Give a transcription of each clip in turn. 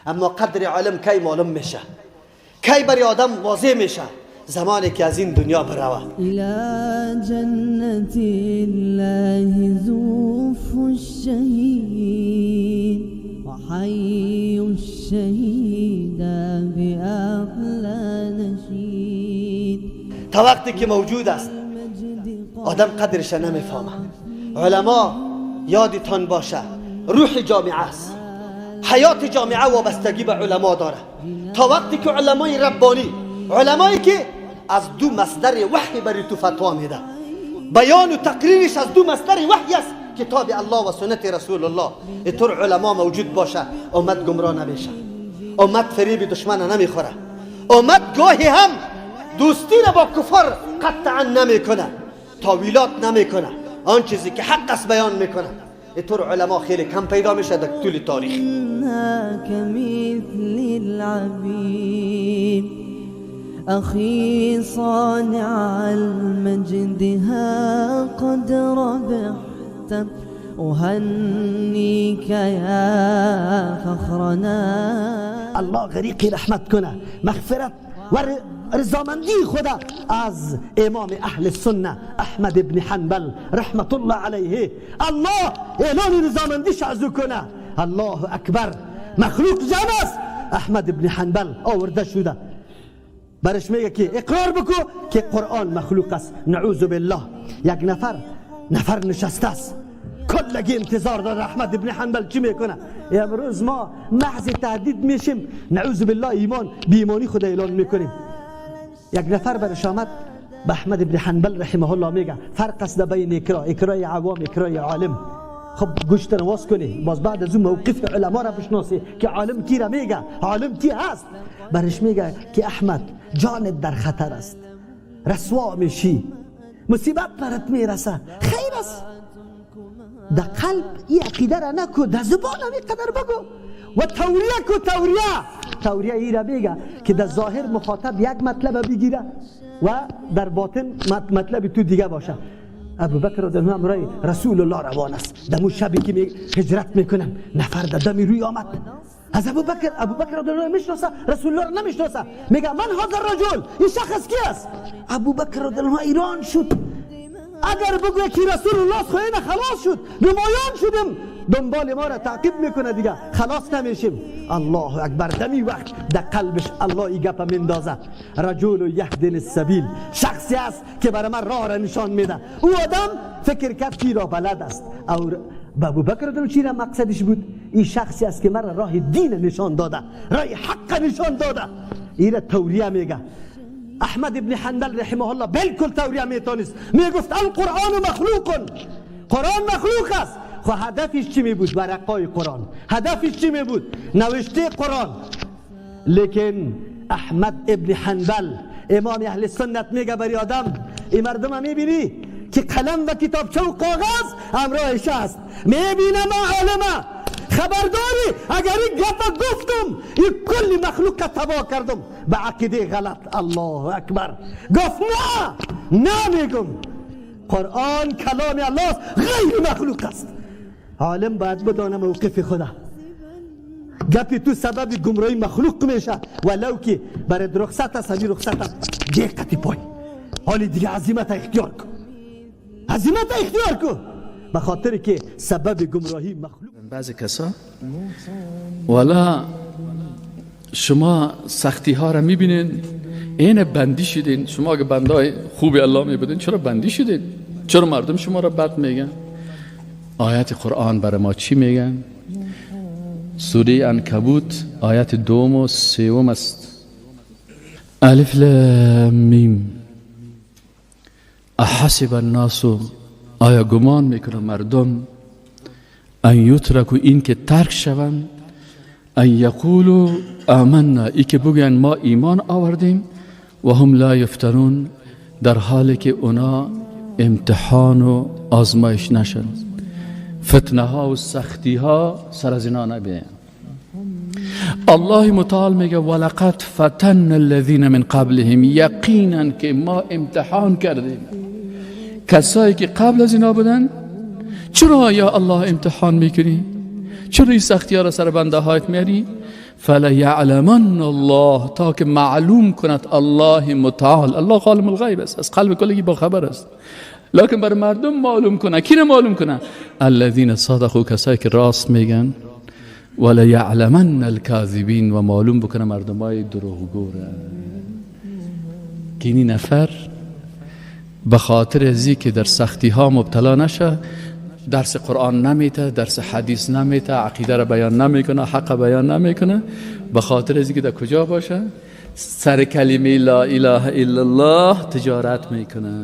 اما قدر علم کی معلوم میشه، کی بری آدم واضح میشه؟ زمانی که از این دنیا بروه. الى جنت الله زوف الشهید و حی الشهید باحلى نشید. تا وقتی که موجود است آدم قدرش نمیفهمه. علما یادتان باشه روح جامعه است، حیات جامعه وابستگی به علما داره. تا وقتی که علمای ربانی، علمایی که از دو مصدر وحی بری تو فتوا میده، بیان و تقریرش از دو مصدر وحی است، کتاب الله و سنت رسول الله، اینطور علما موجود باشه امت گمراه نمیشه، امت فریب دشمن نمیخوره، امت گاهی هم دوستی را با کفار قطعا نمیکنه، تاویلات نمیکنه، آن چیزی که حق است بیان میکنه. اینطور علما خیلی کم پیدا میشه در طول تاریخ. كمثل العبيد أخي صانع المجدها قد ربحت أهنيك يا فخرنا. الله غریقی رحمت کنه، مغفرت و رضامندی خدا از امام اهل سنه احمد ابن حنبل رحمت الله علیه. الله اعلان رضامندیش از او کنه. الله اکبر. مخلوق جمع است. احمد ابن حنبل آورده شده، برش میگه که اقرار بکو که قرآن مخلوق است. نعوذ بالله. یک نفر نشسته است، کلگی انتظار داره احمد ابن حنبل چی میکنه. امروز ما محض تهدید میشیم، نعوذ بالله ایمان بی ایمانی خود اعلان میکنیم. یک نفر برش آمد به احمد ابن حنبل رحمه الله میگه فرق است بین اکرای عوام اکرای عالم. خب گوشت نواز کنی، باز بعد از اون موقف علما را بشناسی که عالم کی را میگه، عالم کی هست. برش میگه که احمد جانت در خطر است، رسوا میشی، مصیبت برات میرسه، خیر است. در قلب این عقیده را نکو، در زبان هم قدر بگو و توریه کو. توریه ای را میگه که در ظاهر مخاطب یک مطلب بگیره و در باطن مطلب تو دیگه باشه. ابو بکر رضی الله عنه امرای رسول الله روان است. دمو شبی که هجرت میکنن نفر در دمی روی آمد. از ابو بکر رضی الله عنه میشناسه، رسول الله نمیشناسه. میگه من هذا الرجل، این شخص کی است؟ ابو بکر رضی الله عنه ایران شد. اگر بگوی که رسول الله خواهی خلاص شد، نمایان شدیم، دنبال ما را تعقیب میکنه دیگه، خلاص نمیشیم. الله اکبر. دمی وقت در قلبش الله ای گپ میندازه. رجل یهدی السبیل، شخصی است که برای من راه را نشان میده. او آدم فکر کرد که را بلد است. او ابو بکر رضی چی را مقصدش بود؟ این شخصی است که مرا راه دین نشان داده، راه حق نشان داده. این را توریه میگه. احمد ابن حنبل رحمه الله بالکل توریه میتونست، میگفت القرآن مخلوق، قرآن مخلوق است. خب هدفش چی می بود؟ ورقای قرآن. هدفش چی می بود؟ نوشته قرآن. لیکن احمد ابن حنبل امام اهل سنت میگه بری آدم، این مردم هم میبینی که قلم و کتابچه و کاغذ همراهش است، میبینه ما عالمه، خبرداری اگر این گفت گفتم این کلی مخلوق تباه کردم به عقیده غلط. الله اکبر. گفت نه میگم قرآن کلام الله است، غیر مخلوق است. عالم باید بدانه موقف خدا. گپی تو سبب گمراهی مخلوق میشه، ولو که برای رخصت است، همین رخصت هم دقتی پای. حالی دیگه عزیمت اختیار کن، عزیمت اختیار کن، به خاطر که سبب گمراهی مخلوق. بعضی کسا والا شما سختی ها را میبینین، این بندی شدین. شما اگه بندای خوبی الله میبودین چرا بندی شدین؟ چرا مردم شما را بد میگن؟ آیت قرآن برای ما چی میگن؟ سوره عنکبوت آیت 2 و 3 است. الف لام میم. احسب الناس، آیا گمان میکنه مردم ان یترکوا، این که ترک شوند، ان یقولوا آمنا، ای که بگن ما ایمان آوردیم، و هم لا یفتنون، در حالی که اونا امتحان و آزمایش نشن، فتنه ها و سختی ها سر از اینا نبین. الله متعال میگه ولقد فتن الذین من قبلهم، یقینا که ما امتحان کردیم کسایی که قبل از اینا بودن. چرا یا الله امتحان میکنی؟ چرا این سختی ها را سر بنده هایت میاری؟ فلیعلمن الله، تا که معلوم کند الله متعال. الله عالم الغیب است، از قلب کلگی با خبر است، لکن بر مردم معلوم کنه. کی معلوم کنه؟ الذین صدقوا، کسایی که راست میگن. ولیعلمن الکاذبین، و معلوم بکنه مردمای دروغگو را. که این نفر به خاطر ازی که در سختی ها مبتلا نشه، درس قرآن نمیته، درس حدیث نمیته، عقیده را بیان نمیکنه، حق بیان نمیکنه، به خاطر ازی که در کجا باشه؟ سر کلمه لا اله الا الله تجارت میکنه.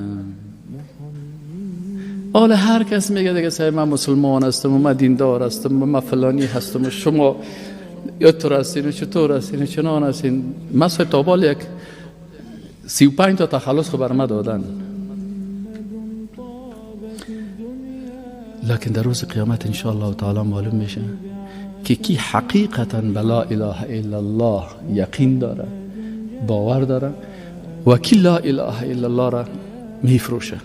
حالا هر کس میگه دیگه صاحب من مسلمان هستم و من دیندار هستم و من فلانی هستم و شما یا تو هستین و چطور هستین و چنان هستین. من صاحب تابال یک 35 تا تخلص خبر ما دادن، لکن در روز قیامت انشاءالله تعالی معلوم میشه که کی حقیقتا بلا اله الا الله یقین داره، باور داره، و کی لا اله الا الله را میفروشه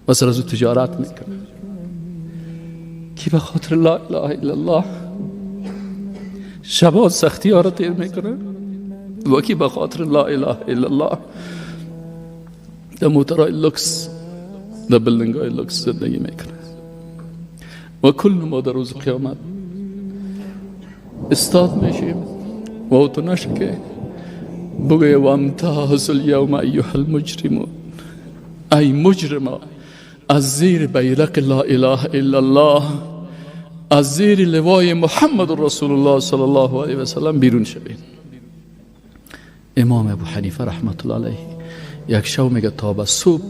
و سر از تجارت میکنه. کی به خاطر لا اله الا الله شبا سختی ها را تیر میکنه، و کی به خاطر لا اله الا الله در موترهای لکس، در بلدنگ های لکس زندگی میکنه. و کل ما در روز قیامت استاد میشیم و او تو نشه که بگوی و امتاز الیوم ایها المجرمون، ای مجرما، از زیر بیرق لا اله الا الله، از زیر لوای محمد رسول الله صلی الله علیه و سلم بیرون شوید. امام ابو حنیفه رحمت الله علیه یک شو میگه تا به صبح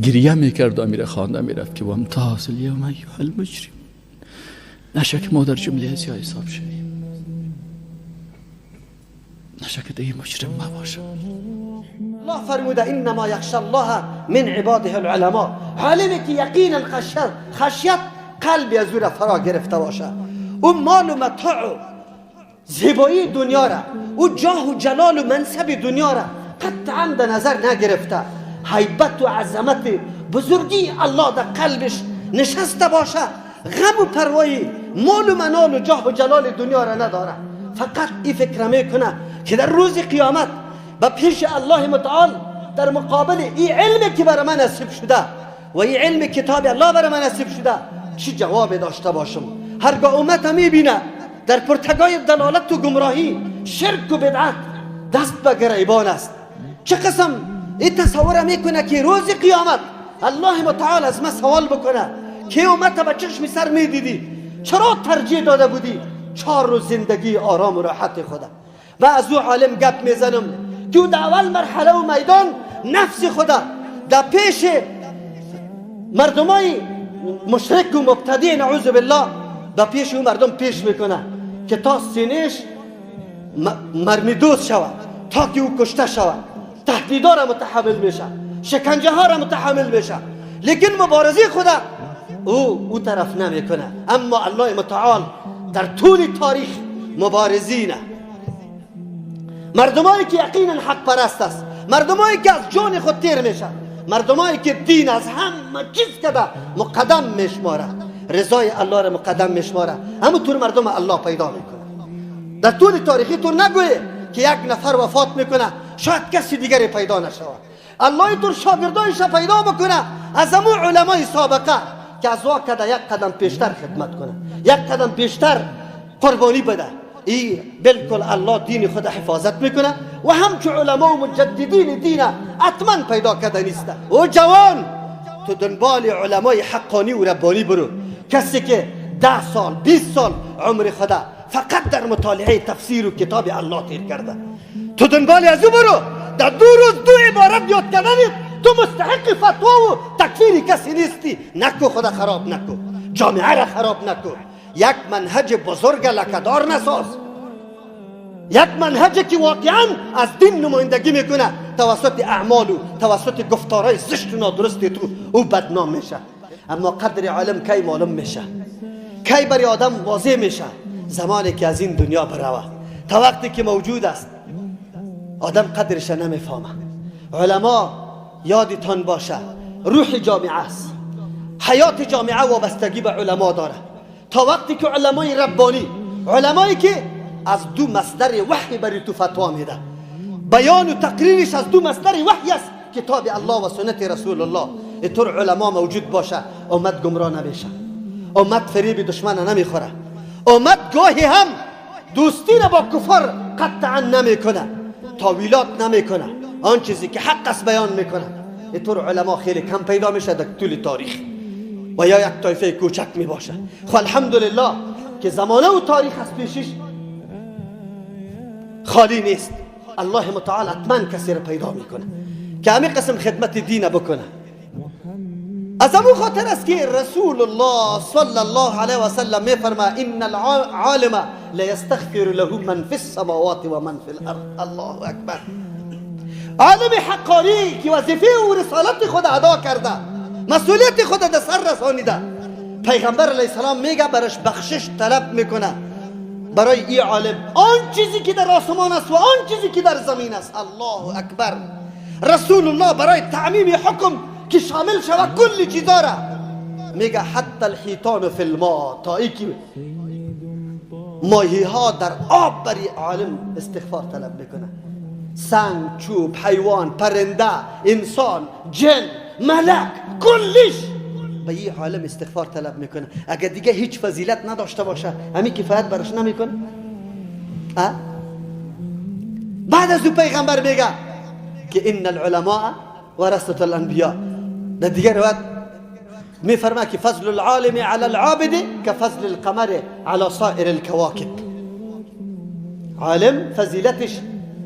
گریه میکرد و میره خانده میرفت که و امتاز الیوم ایها المجرمون، نشه که ما در جمله ازیا حساب شویم، نشه که دیگه مجرم ما باشم. الله فرموده انما یخشى الله من عباده العلماء، عالمی که یقینا خشیت قلبی از او را فرا گرفته باشه، او مال و متاع و زیبایی دنیا را، او جاه و جلال و منصب دنیا را قطعا در نظر نگرفته، هیبت و عظمت بزرگی الله در قلبش نشسته باشه، غم و پروایی مال و منال و جاه و جلال دنیا را نداره، فقط این فکر میکنه که در روز قیامت با پیش الله متعال در مقابل این علمی که برای من نصیب شده و این علم کتاب الله برای من نصیب شده چی جواب داشته باشم. هرگاه امت میبینه در پرتگاه دلالت و گمراهی، شرک و بدعت دست به گریبان است، چه قسم این تصور میکنه که روز قیامت الله متعال از من سوال بکنه که امت به چشم سر میدیدی، چرا ترجیح داده بودی 4 روز زندگی آرام و راحت خدا. و از او عالم گپ میزنم که او در اول مرحله و میدان نفس خدا در پیش مردمای مشرک و مبتدی نعوذ بالله در پیش او مردم پیش میکنه که تا سینهش مرمیدوز شود، تا که او کشته شود، تهدیدها را متحمل میشه، شکنجه ها را متحمل میشه، لیکن مبارزه خدا او طرف نمیکنه. اما الله متعال در طول تاریخ مبارزینه، مردمایی که یقینا حق پرست است، مردمایی که از جان خود تیر میشه، مردمایی که دین از همه چیز کده مقدم میشماره، رضای الله را مقدم میشماره، همونطور مردم الله پیدا میکنه. در طول تاریخی تو نگوی که یک نفر وفات میکنه شاید کسی دیگری پیدا نشود، الله طور شاگردایش پیدا بکنه از همون علمای سابقه که از واقع یک قدم پیشتر خدمت کنه، یک قدم پیشتر قربانی بده. ای بالکل الله دین خود حفاظت میکنه و همچون علما و مجددین دین حتما پیدا کرده نیست. او جوان تو دنبال علمای حقانی و ربانی برو، کسی که 10 سال 20 سال عمر خدا فقط در مطالعه تفسیر و کتاب الله تیر کرده، تو دنبال از او برو. در 2 روز 2 عبارت یاد کردنت تو مستحق فتوا و تکفیر کسی نیستی. نکو خدا خراب نکو، جامعه را خراب نکو، یک منهج بزرگ لکه‌دار نساز، یک منهجی که واقعا از دین نمایندگی میکنه توسط اعمال و توسط گفتارهای زشت و نادرست تو او بدنام میشه. اما قدر علم کی معلوم میشه، کی برای آدم واضح میشه؟ زمانی که از این دنیا بروه. تا وقتی که موجود است آدم قدرش نمیفهمه. علما یادتان باشه روح جامعه است، حیات جامعه وابستگی به علما داره. تا وقتی که علمای ربانی، علمایی که از دو مصدر وحی برای تو فتوا میده. بیان و تقریرش از دو مصدر وحی است، کتاب الله و سنت رسول الله. اینطور علما موجود باشه امت گمراه نمیشه، امت فریب دشمن نمیخوره، امت گاهی هم دوستی را با کفار قطعا نمیکنه، تاویلات نمیکنه، آن چیزی که حق است بیان میکنه. اینطور علما خیلی کم پیدا میشه در طول تاریخ و یا یک طایفه کوچک میباشه. خب الحمدلله که زمانه و تاریخ از پیشش خالی نیست. الله متعال حتما کسی را پیدا میکنه که همین قسم خدمت دین بکنه. از همون خاطر است که رسول الله صلی الله علیه و سلم میفرما ان العالم لا یستغفر له من فی السماوات و من فی الارض. الله اکبر. عالم حقانی که وظیفه و رسالت خود ادا کرده، مسئولیت خود در سر رسانیده، پیغمبر علیه السلام میگه برش بخشش طلب میکنه برای این عالم آن چیزی که در آسمان است و آن چیزی که در زمین است. الله اکبر. رسول الله برای تعمیم حکم که شامل شود کل چیزا را میگه حتی الحیتان فی الماء، تا ای که ماهی ها در آب برای عالم استغفار طلب میکنه. سنگ، چوب، حیوان، پرنده، انسان، جن، ملک، کلش به این عالم استغفار طلب میکنه. اگر دیگه هیچ فضیلت نداشته باشه همین کفایت برش نمیکنه؟ بعد از او پیغمبر میگه که ان العلماء ورثة الانبیاء. در دیگه روایت میفرما که فضل العالم على العابد كفضل القمر على سائر الكواكب. عالم فضیلتش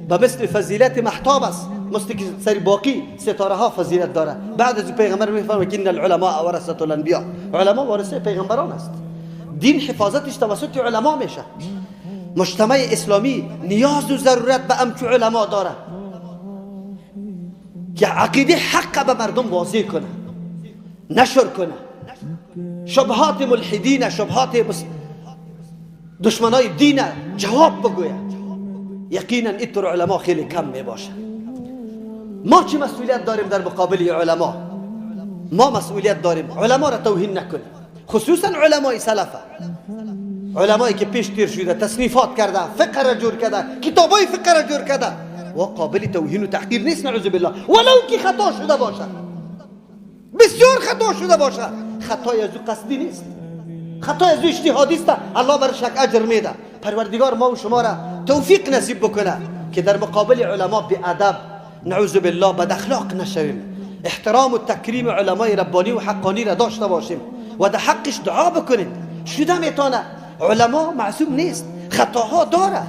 به مثل فضیلت محتاب است، مثل که سری باقی ستاره ها فضیلت داره. بعد از پیغمبر میفرما که ان العلماء ورثة الانبیاء. علما وارثه پیغمبران است. دین حفاظتش توسط علما میشه. مجتمع اسلامی نیاز و ضرورت به امچو علما داره که عقیده حق به مردم واضح کنه، نشر کنه، شبهات ملحدین، شبهات دشمنای دین جواب بگوید. یقینا اینطور علما خیلی کم میباشه. ما چه مسئولیت داریم در مقابل علما؟ ما مسئولیت داریم علما را توهین نکنیم، خصوصا علمای سلفه، علمایی که پیش تیر شده، تصنیفات کرده، فقه را جور کرده، کتابای فقه را جور کرده و قابل توهین و تحقیر نیست، نعوذ بالله. ولو که خطا شده باشه، بسیار خطا شده باشه، خطای از او قصدی نیست، خطای از او اجتهادی است، الله برش یک اجر میده. پروردگار ما و شما را توفیق نصیب بکنه که در مقابل علما بی ادب، نعوذ بالله، بد اخلاق نشویم، احترام و تکریم علمای ربانی و حقانی را داشته باشیم و در حقش دعا بکنیم. شده میتونه، علما معصوم نیست، خطاها داره،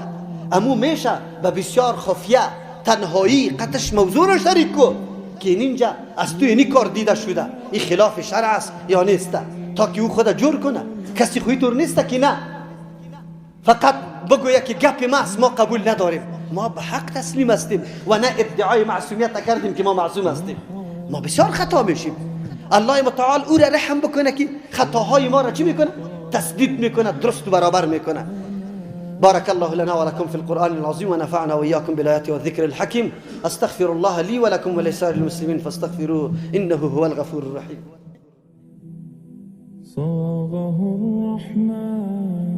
اما میشه به بسیار خفیه، تنهایی، قطش موضوع رو شریک کو که اینجا از تو اینی کار دیده شده، این خلاف شرع است یا نیست، تا که او خود جور کنه. کسی خوی طور نیست که نه فقط بگویه که گپ ماست ما قبول نداریم. ما به حق تسلیم هستیم و نه ادعای معصومیت کردیم که ما معصوم هستیم. ما بسیار خطا میشیم. الله متعال او را رحم بکنه که خطاهای ما را چی میکنه؟ تسدید میکنه، درست و برابر میکنه. بارك الله لنا ولكم في القرآن العظيم ونفعنا وإياكم بالآيات والذكر الحكيم. أستغفر الله لي ولكم ولسائر المسلمين فاستغفروه إنه هو الغفور الرحيم. صاغه الرحمن